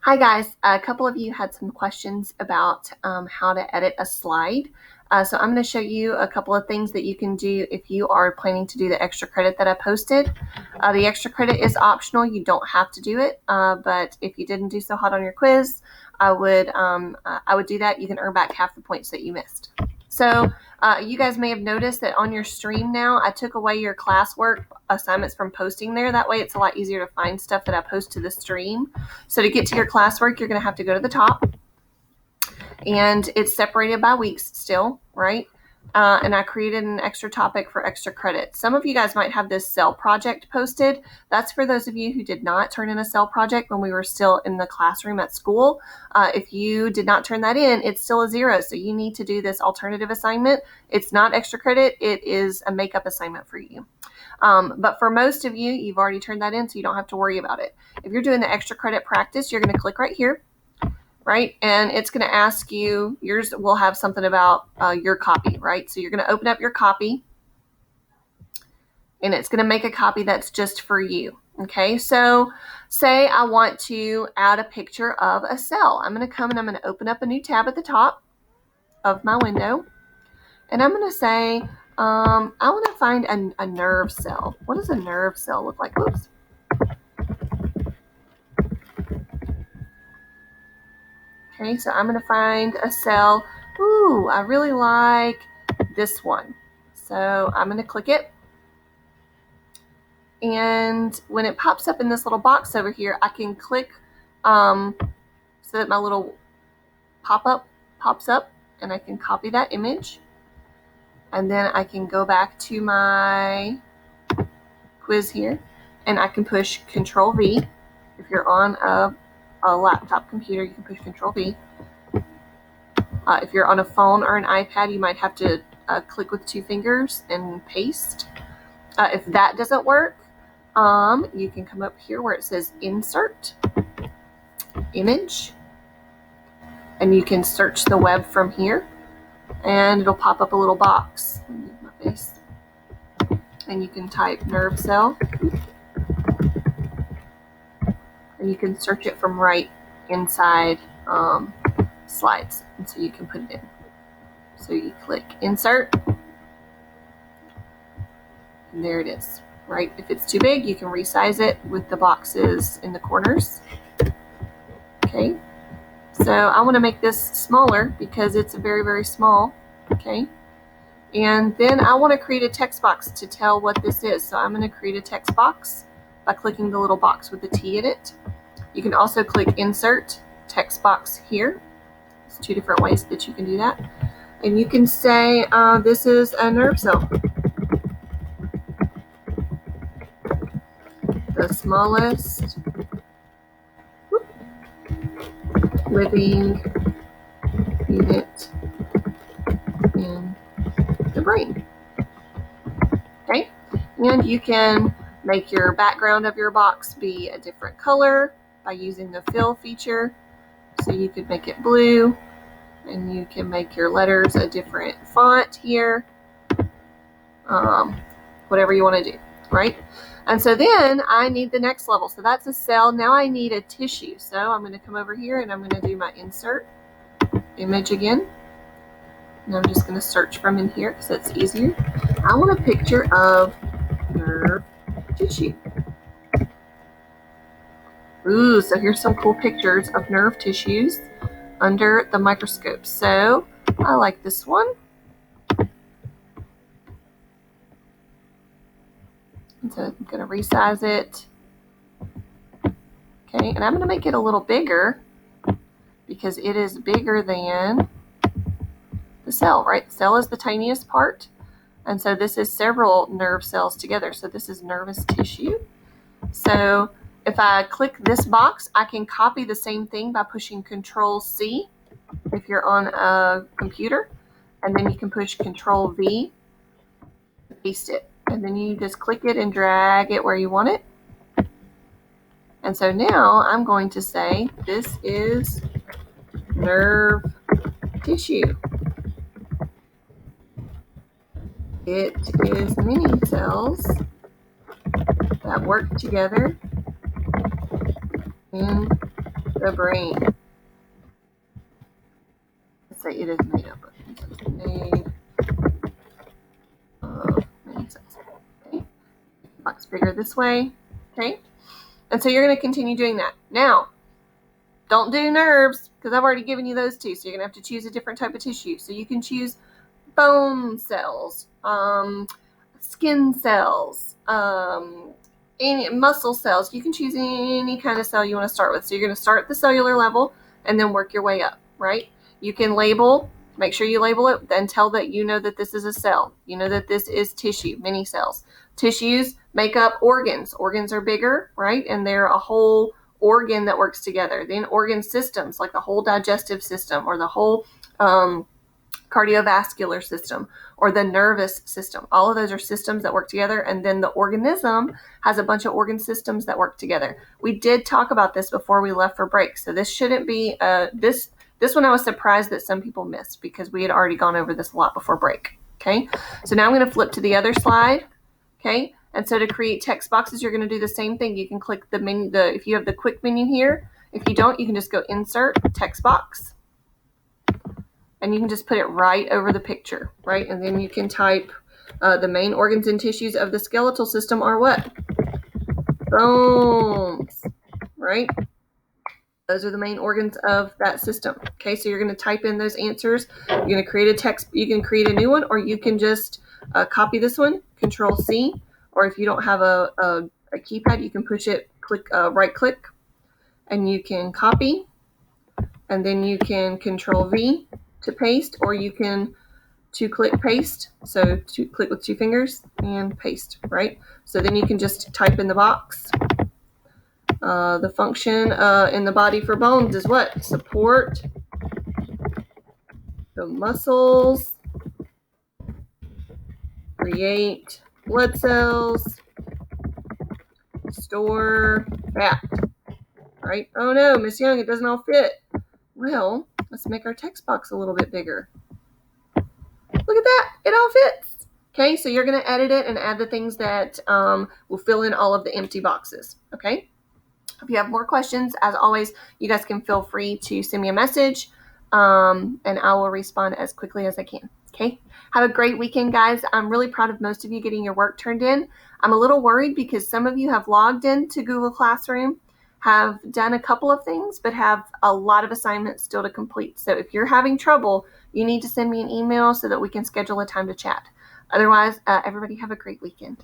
Hi guys, a couple of you had some questions about how to edit a slide. So I'm going to show you a couple of things that you can do if you are planning to do the extra credit that I posted. The extra credit is optional. You don't have to do it, but if you didn't do so hot on your quiz, I would do that. You can earn back half the points that you missed. So you guys may have noticed that on your stream now, I took away your classwork assignments from posting there. That way it's a lot easier to find stuff that I post to the stream. So to get to your classwork, you're going to have to go to the top. And it's separated by weeks still, right? And I created an extra topic for extra credit. Some of you guys might have this cell project posted. That's for those of you who did not turn in a cell project when we were still in the classroom at school. If you did not turn that in, it's still a 0. So you need to do this alternative assignment. It's not extra credit. It is a makeup assignment for you. But for most of you, you've already turned that in, so you don't have to worry about it. If you're doing the extra credit practice, you're going to click right here. Right? And it's going to ask you, yours will have something about your copy, right? So you're going to open up your copy and it's going to make a copy that's just for you. Okay, so say I want to add a picture of a cell. I'm going to come and I'm going to open up a new tab at the top of my window. And I'm going to say, I want to find a nerve cell. What does a nerve cell look like? Oops. Okay, so I'm going to find a cell. Ooh, I really like this one. So I'm going to click it. And when it pops up in this little box over here, I can click so that my little pop-up pops up and I can copy that image. And then I can go back to my quiz here and I can push Control V. If you're on a laptop computer, you can push Control V. If you're on a phone or an iPad, you might have to click with 2 fingers and paste. If that doesn't work, you can come up here where it says Insert, Image, and you can search the web from here, and it'll pop up a little box. Move my face. And you can type nerve cell, and you can search it from right inside slides, and so you can put it in. So you click Insert, and there it is. Right? If it's too big, you can resize it with the boxes in the corners. Okay. So I want to make this smaller because it's very, very small. Okay. And then I want to create a text box to tell what this is. So I'm going to create a text box by clicking the little box with the T in it. You can also click Insert Text Box here. There's 2 different ways that you can do that. And you can say, this is a nerve cell. The smallest living unit in the brain. Okay, and you can make your background of your box be a different color by using the fill feature. So you could make it blue, and you can make your letters a different font here, whatever you want to do, right? And so then I need the next level. So that's a cell. Now I need a tissue. So I'm going to come over here and I'm going to do my Insert Image again. And I'm just going to search from in here because it's easier. I want a picture of nerve tissue. Ooh, so here's some cool pictures of nerve tissues under the microscope. So I like this one. And so I'm going to resize it. Okay, and I'm going to make it a little bigger because it is bigger than the cell, right? The cell is the tiniest part. And so this is several nerve cells together. So this is nervous tissue. So if I click this box, I can copy the same thing by pushing Control C if you're on a computer. And then you can push Control V to paste it. And then you just click it and drag it where you want it. And so now I'm going to say this is nerve tissue. It is many cells that work together in the brain. Let's say it is made up of many cells. Okay. Box bigger this way. Okay. And so you're going to continue doing that. Now, don't do nerves because I've already given you those two. So you're going to have to choose a different type of tissue. So you can choose bone cells, skin cells, any muscle cells. You can choose any kind of cell you want to start with. So you're going to start at the cellular level and then work your way up, right? You can label, make sure you label it, then tell that you know that this is a cell. You know that this is tissue, many cells. Tissues make up organs. Organs are bigger, right? And they're a whole organ that works together. Then organ systems, like the whole digestive system or the whole cardiovascular system or the nervous system. All of those are systems that work together. And then the organism has a bunch of organ systems that work together. We did talk about this before we left for break. So this shouldn't be, this one I was surprised that some people missed because we had already gone over this a lot before break. Okay. So now I'm going to flip to the other slide. Okay. And so to create text boxes, you're going to do the same thing. You can click the menu, if you have the quick menu here. If you don't, you can just go insert text box. And you can just put it right over the picture, right? And then you can type the main organs and tissues of the skeletal system are what? Bones, right? Those are the main organs of that system. Okay, so you're going to type in those answers. You're going to create a text. You can create a new one, or you can just copy this one, Control-C. Or if you don't have a keypad, you can push it, right-click, and you can copy. And then you can Control-V to paste, or you can two-click paste. So click with two fingers and paste, right? So then you can just type in the box. The function in the body for bones is what? Support the muscles, create blood cells, store fat, right? Oh no, Miss Young, it doesn't all fit. Well, let's make our text box a little bit bigger. Look at that, it all fits. Okay, so you're going to edit it and add the things that will fill in all of the empty boxes, okay? If you have more questions, as always, you guys can feel free to send me a message, and I will respond as quickly as I can, okay? Have a great weekend, guys. I'm really proud of most of you getting your work turned in. I'm a little worried because some of you have logged into Google Classroom, have done a couple of things, but have a lot of assignments still to complete. So if you're having trouble, you need to send me an email so that we can schedule a time to chat. Otherwise, everybody have a great weekend.